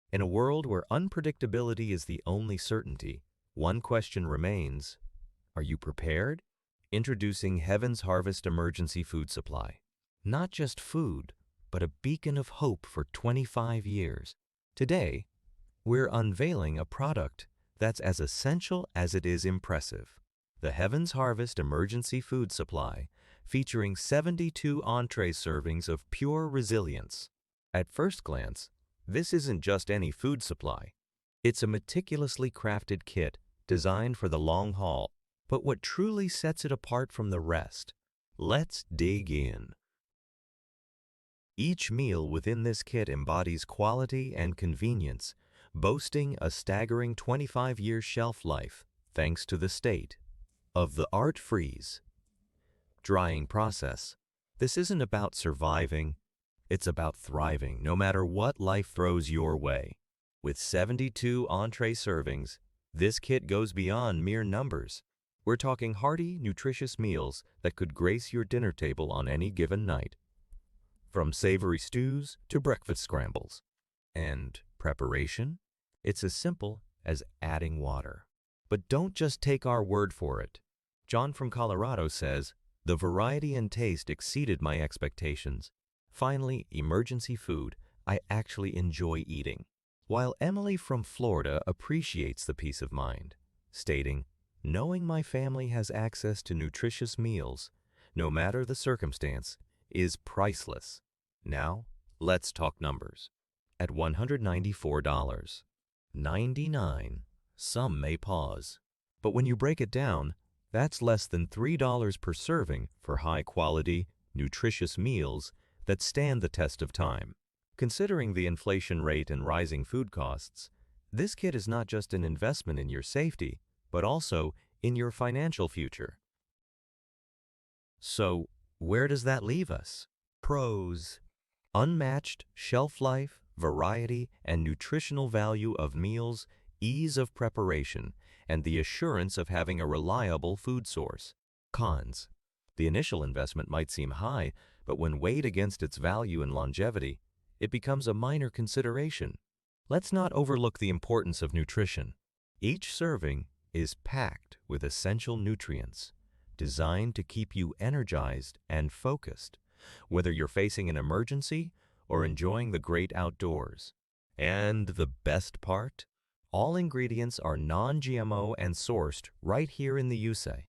In a world where unpredictability is the only certainty, one question remains: are you prepared? Introducing Heaven's Harvest Emergency Food Supply. Not just food, but a beacon of hope for 25 years. Today, we're unveiling a product that's as essential as it is impressive. The Heaven's Harvest Emergency Food Supply, featuring 72 entree servings of pure resilience. At first glance, this isn't just any food supply. It's a meticulously crafted kit designed for the long haul. But what truly sets it apart from the rest? Let's dig in. Each meal within this kit embodies quality and convenience, boasting a staggering 25-year shelf life thanks to the state-of-the-art freeze drying process. This isn't about surviving, it's about thriving no matter what life throws your way. With 72 entree servings, this kit goes beyond mere numbers. We're talking hearty, nutritious meals that could grace your dinner table on any given night. From savory stews to breakfast scrambles. And preparation? It's as simple as adding water. But don't just take our word for it. John from Colorado says, "The variety and taste exceeded my expectations. Finally, emergency food I actually enjoy eating." While Emily from Florida appreciates the peace of mind, stating, "Knowing my family has access to nutritious meals, no matter the circumstance, is priceless." Now, let's talk numbers. At $194.99, some may pause. But when you break it down, that's less than $3 per serving for high-quality, nutritious meals that stand the test of time. Considering the inflation rate and rising food costs, this kit is not just an investment in your safety, but also in your financial future. So, where does that leave us? Pros: unmatched shelf life, variety, and nutritional value of meals, ease of preparation, and the assurance of having a reliable food source. Cons: the initial investment might seem high, but when weighed against its value and longevity, it becomes a minor consideration. Let's not overlook the importance of nutrition. Each serving is packed with essential nutrients, designed to keep you energized and focused, whether you're facing an emergency or enjoying the great outdoors. And the best part? All ingredients are non-GMO and sourced right here in the USA.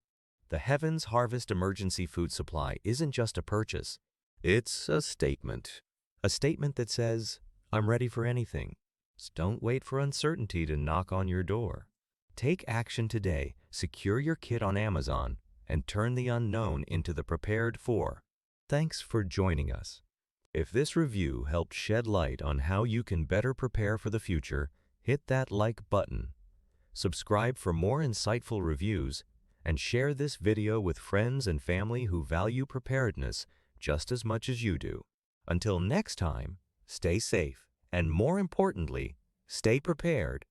The Heaven's Harvest Emergency Food Supply isn't just a purchase, it's a statement. A statement that says, "I'm ready for anything." So don't wait for uncertainty to knock on your door. Take action today, secure your kit on Amazon, and turn the unknown into the prepared for. Thanks for joining us. If this review helped shed light on how you can better prepare for the future, hit that like button. Subscribe for more insightful reviews, and share this video with friends and family who value preparedness just as much as you do. Until next time, stay safe, and more importantly, stay prepared.